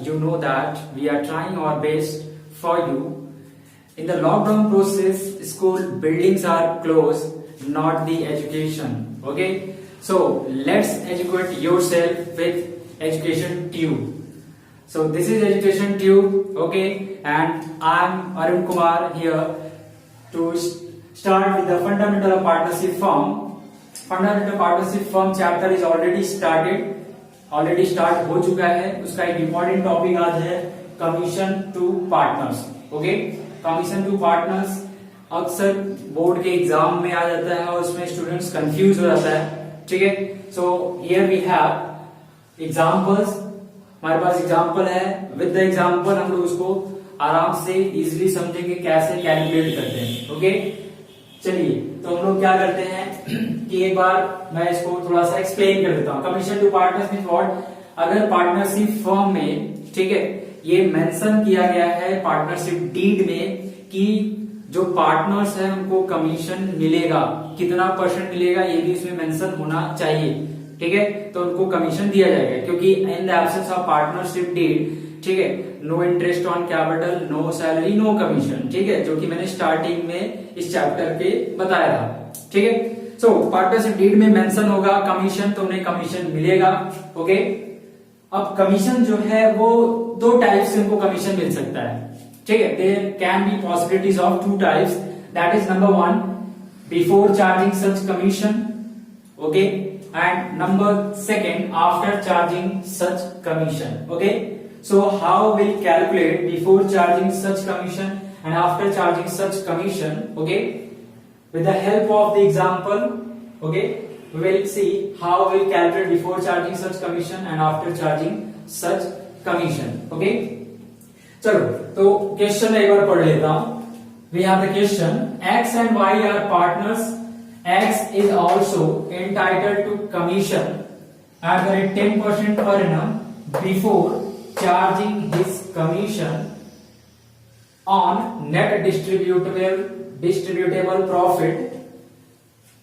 you know that we are trying our best for you. In the lockdown process, school buildings are closed, not the education. Okay, so let's educate yourself with Education Tube. So this is Education Tube, okay, and I'm Arun Kumar here to start with the fundamental of partnership firm. Fundamental partnership firm chapter is already started. Already start हो चुका है. उसका एक important topic आज है commission to partners. Okay, commission to partners अक्सर board के exam में आ जाता है और उसमें स्टूडेंट्स कंफ्यूज हो जाता है. ठीक है, so here we have examples. हमारे पास एग्जांपल है. विद द एग्जांपल हम लोग उसको आराम से इजीली समझेंगे कैसे कैलकुलेट करते हैं. ओके, चलिए तो हम लोग क्या करते हैं कि एक बार मैं इसको थोड़ा सा एक्सप्लेन कर देता हूं. Commission to partners means what. अगर पार्टनरशिप फर्म में, ठीक है, ये मेंशन किया गया है पार्टनरशिप डीड में कि जो पार्टनर्स है उनको कमीशन मिलेगा, कितना परसेंट मिलेगा ये भी इसमें मेंशन होना चाहिए. ठीक है, तो उनको कमीशन दिया जाएगा क्योंकि in the absence of partnership deed, ठीक है, no interest on capital, no salary, no commission. ठीक है, जो कि मैंने स्टार्टिंग में इस चैप्टर पे बताया था. ठीक है, सो पार्टनरशिप डीड में मेंशन होगा कमीशन, तो उन्हें कमीशन मिलेगा. ओके, अब कमीशन जो है वो दो टाइप से उनको कमीशन मिल सकता है. ठीक है, there can be possibilities of two types. That is number one, before charging such commission. Okay, and number second, after charging such commission. Okay, so how we'll calculate before charging such commission and after charging such commission. Okay, with the help of the example, okay, we will see how we'll calculate before charging such commission and after charging such commission. Okay, चलो तो question एक बार पढ़ लेता हूं. We have the question: X and Y are partners. X is also entitled to commission at the rate 10% per annum before charging his commission on net distributable profit.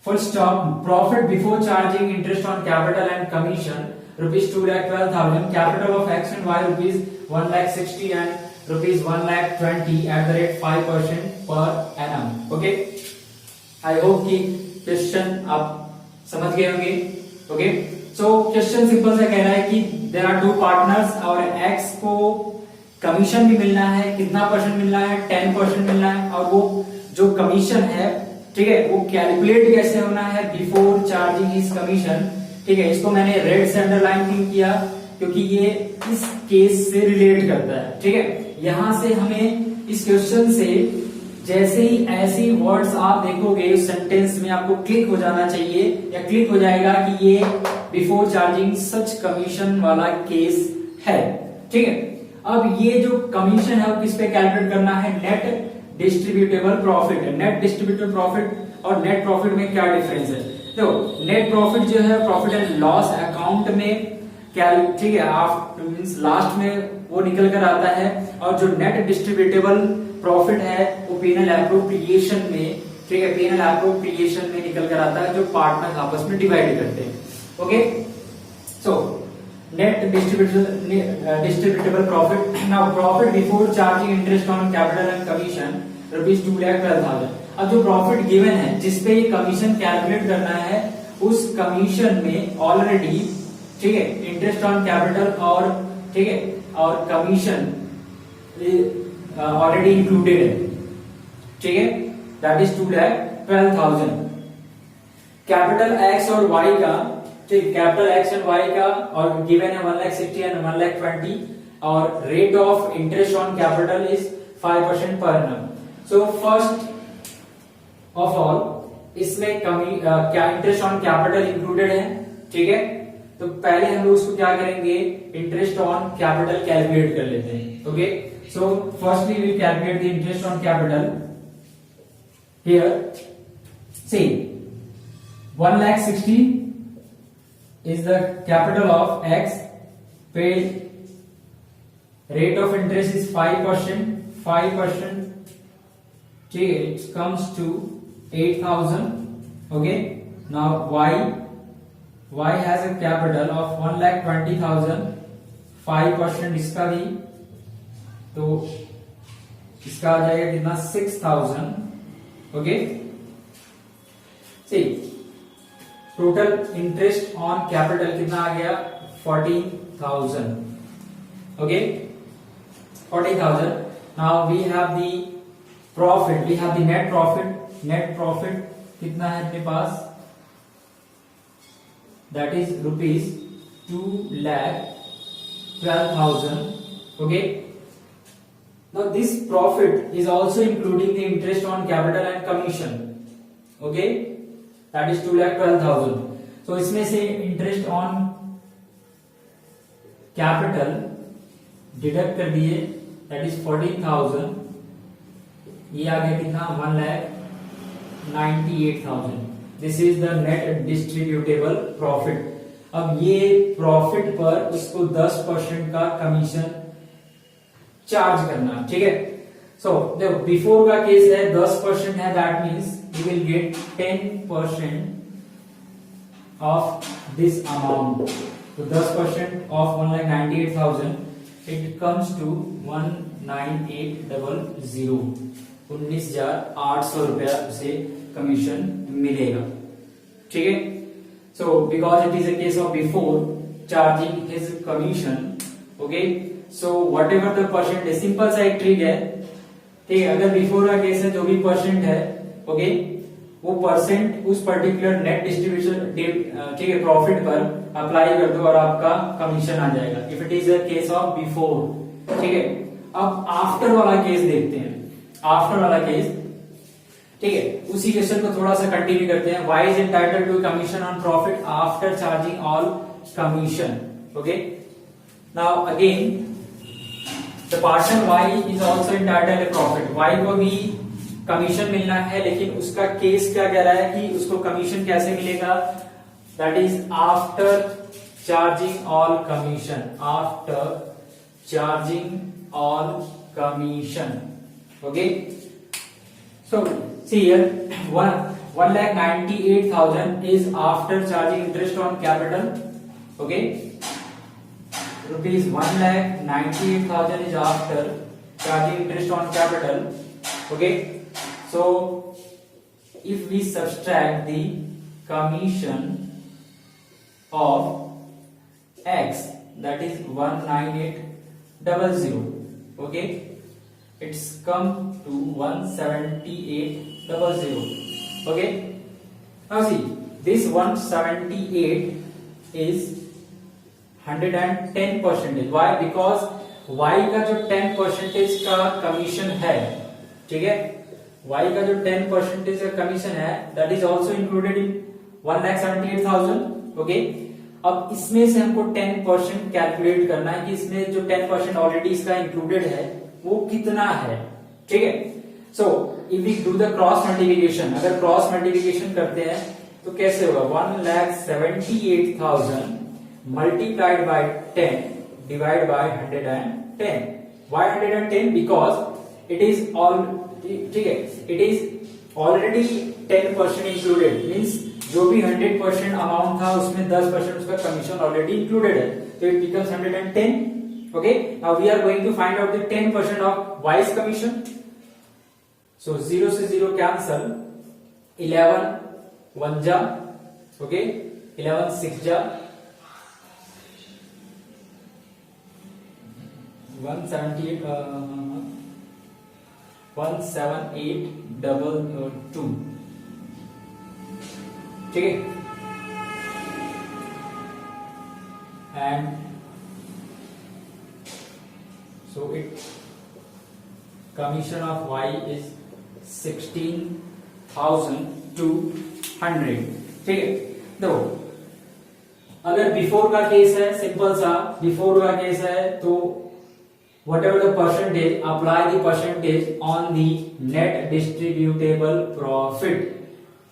Full stop. Profit before charging interest on capital and commission rupees 2,12,000. Capital of X and Y rupees 1,60,000 and rupees 1,20,000 at the rate 5% per annum. Okay, I hope कि question आप समझ गए होंगे. Okay, so question simple सा कह रहा है कि देयर आर टू पार्टनर्स और एक्स को कमीशन भी मिलना है. कितना परसेंट मिलना है? 10% मिलना है. और वो जो कमीशन है, ठीक है, वो कैलकुलेट कैसे होना है? Before charging his commission. ठीक है, इसको मैंने रेड से अंडरलाइन क्यों किया? क्योंकि ये इस केस से रिलेट करता है. ठीक है, यहां से हमें इस क्वेश्चन से जैसे ही ऐसी वर्ड्स आप देखोगे उस सेंटेंस में आपको क्लिक हो जाना चाहिए या क्लिक हो जाएगा कि ये बिफोर चार्जिंग सच कमीशन वाला केस है. ठीक है, अब ये जो कमीशन है वो किस पे कैलकुलेट करना है? नेट डिस्ट्रीब्यूटेबल प्रॉफिट है. नेट डिस्ट्रीब्यूटेबल प्रॉफिट और नेट प्रॉफिट में क्या डिफरेंस है? देखो, नेट प्रॉफिट जो है प्रॉफिट एंड लॉस अकाउंट में क्या, ठीक है, आप मींस लास्ट में वो निकल कर आता है. और जो नेट डिस्ट्रीब्यूटेबल प्रॉफिट है वो पेनल एप्रोप्रिएशन में, ठीक है, पेनल एप्रोप्रिएशन में निकल कर आता है जो पार्टनर आपस में डिवाइड करते हैं. Okay, so net distributable profit. Now profit before charging interest on capital and commission rupees 2,12,000. अब जो प्रॉफिट गिवन है जिसपे ये कमीशन कैलकुलेट करना है, उस कमीशन में ऑलरेडी, ठीक है, इंटरेस्ट ऑन कैपिटल और, ठीक है, और कमीशन ऑलरेडी इंक्लूडेड है. ठीक है, दैट इज 2,12,000. कैपिटल एक्स और वाई का, ठीक, कैपिटल एक्स एंड वाई का और गिवन है 1,60,000 एंड 1,20,000 और rate of interest on capital is 5% पर annum. So first of all इसमें क्या इंटरेस्ट ऑन कैपिटल इंक्लूडेड है. ठीक है, तो पहले हम लोग उसको क्या करेंगे? इंटरेस्ट ऑन कैपिटल कैलकुलेट कर लेते हैं. Okay, so firstly we will calculate the interest on capital. Here see 1,60,000 is the capital of X. Paid rate of interest is 5%. 5%, it comes to 8,000. Okay, now Y has a capital of 1,20,000. 5% इसका भी, तो इसका आ जाएगा कितना 6000। Okay, total interest on capital कितना आ गया 14,000। Okay, 40,000। Now we have the profit, we have the net profit. Net profit कितना है अपने पास, that is rupees 2,12,000। Okay, now this profit is also including the interest on capital and commission. Okay, that is 2,12,000. so इसमें से interest on capital deduct कर दिए, that is 14,000। ये आ गया कितना 1,98,000। This is the net distributable profit. अब ये profit पर उसको 10% का कमीशन चार्ज करना, ठीक है। सो देखो बिफोर का केस है 10% है, that means you will get 10% of this amount. तो 10% ऑफ 1,98,000 इट कम्स टू 19,800। 19,800 रुपया उसे कमीशन मिलेगा, ठीक है। So because it is a case of before charging his commission. Okay, so what ever the percent, simple सा एक trick है, ठीक है। अगर बिफोर का केस है जो भी परसेंट है, ओके, वो परसेंट उस पर्टिकुलर नेट डिस्ट्रीब्यूशन, ठीक है, प्रॉफिट पर अप्लाई कर दो और आपका कमीशन आ जाएगा, if it is a case of before, ठीक है। अब आफ्टर वाला केस देखते हैं, आफ्टर वाला केस, ठीक है। उसी क्वेश्चन को थोड़ा सा कंटिन्यू करते हैं। Y is entitled to commission on profit after charging all commission. Okay, now again the person Y is also entitled to profit. Y को भी कमीशन मिलना है, लेकिन उसका केस क्या कह रहा है कि उसको कमीशन कैसे मिलेगा, that is after charging all commission, after charging all commission. Okay, so see here 1,98,000 is after charging interest on capital. Okay, rupees 1,98,000 is after charging interest on capital. Okay, so if we subtract the commission of X, that is 1,98,000. Okay, it's come to 1,78,000. Okay, now see this 178 is 110%. Why? Because Y का जो 10% का commission है, ठीक है, Y का जो 10% का commission है, that is also included in 1,78,000. Okay, अब इसमें से हमको 10% कैलकुलेट करना है कि इसमें जो 10% ऑलरेडी इसका इंक्लूडेड है वो कितना है, ठीक है। So if we do the cross multiplication, अगर क्रॉस मल्टीप्लिकेशन करते हैं तो कैसे होगा, 1,78,000 multiplied by 10 divide by 110। Why 110? Because it is all, ठीक है, it is already 10% included, means जो भी 100% अमाउंट था उसमें 10% उसका कमीशन ऑलरेडी इंक्लूडेड है, तो it becomes 110। Okay, now we are going to find out the 10% of Y's commission. So 0 से 0 cancel, 11 1 जा, okay, 11 6 जा, 178,2, ठीक है, and so it commission of Y is 16,200, ठीक है। देखो अगर बिफोर का केस है, सिंपल सा बिफोर का केस है, तो whatever the percentage, apply the percentage on the net distributable profit.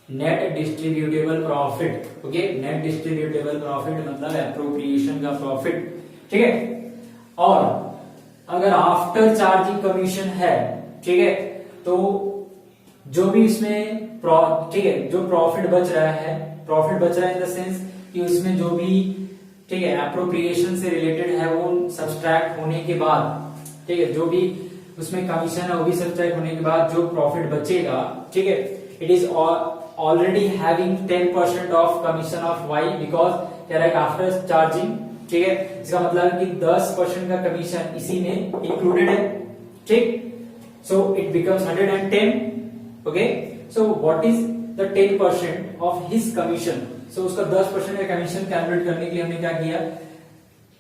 Net distributable profit, okay, net distributable profit मतलब एप्रोप्रिएशन का प्रॉफिट, ठीक है। और अगर आफ्टर चार्जिंग कमीशन है, ठीक है, तो जो भी इसमें ठीक है, जो प्रॉफिट बच रहा है, प्रॉफिट बच रहा है इन द सेंस कि उसमें जो भी ठीक है, अप्रोप्रिएशन से रिलेटेड है वो सब्सट्रैक्ट होने के बाद, ठीक है, जो भी उसमें कमीशन है वो भी सब्सट्रैक्ट होने के बाद जो प्रॉफिट बचेगा, ठीक है, it is already having 10% of commission of Y, because कह रहा है आफ्टर चार्जिंग, ठीक है, इसका मतलब है कि 10% का कमीशन इसी में इंक्लूडेड है, ठीक, so it becomes 110, okay, so what is the 10% of his commission, so उसका 10% का कमीशन कैलकुलेट करने के लिए हमने क्या किया,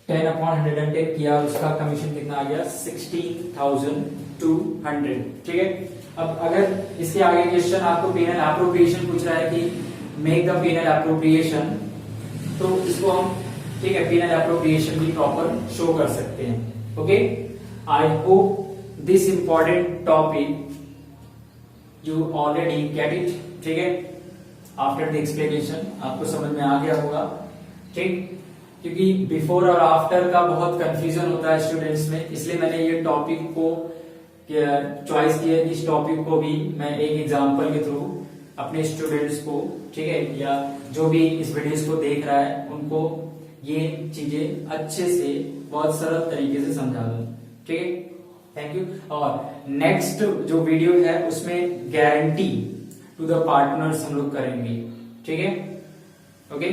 10/110 किया, उसका कमीशन कितना आ गया 16,200, ठीक है। अब अगर इसके आगे क्वेश्चन आपको पेनल एप्रोप्रिएशन पूछ रहा है कि मेक द पेनल एप्रोप्रिएशन, तो इसको हम, ठीक है, पेनल एप्रोप्रिएशन भी प्रॉपर शो कर सकते हैं, okay. I hope this important topic you already get it, ठीक है, आफ्टर द एक्सप्लेनेशन आपको समझ में आ गया होगा, ठीक, क्योंकि बिफोर और आफ्टर का बहुत कंफ्यूजन होता है स्टूडेंट्स में, इसलिए मैंने ये टॉपिक को चॉइस किया कि इस टॉपिक को भी मैं एक एग्जांपल के थ्रू अपने स्टूडेंट्स को, ठीक है, या जो भी इस वीडियोस को देख रहा है उनको ये चीजें अच्छे से बहुत सरल तरीके से समझा दूं, ठीक है, थैंक यू। और नेक्स्ट जो वीडियो है उसमें गारंटी टू द पार्टनर्स हम लोग करेंगे, ठीक है, ओके।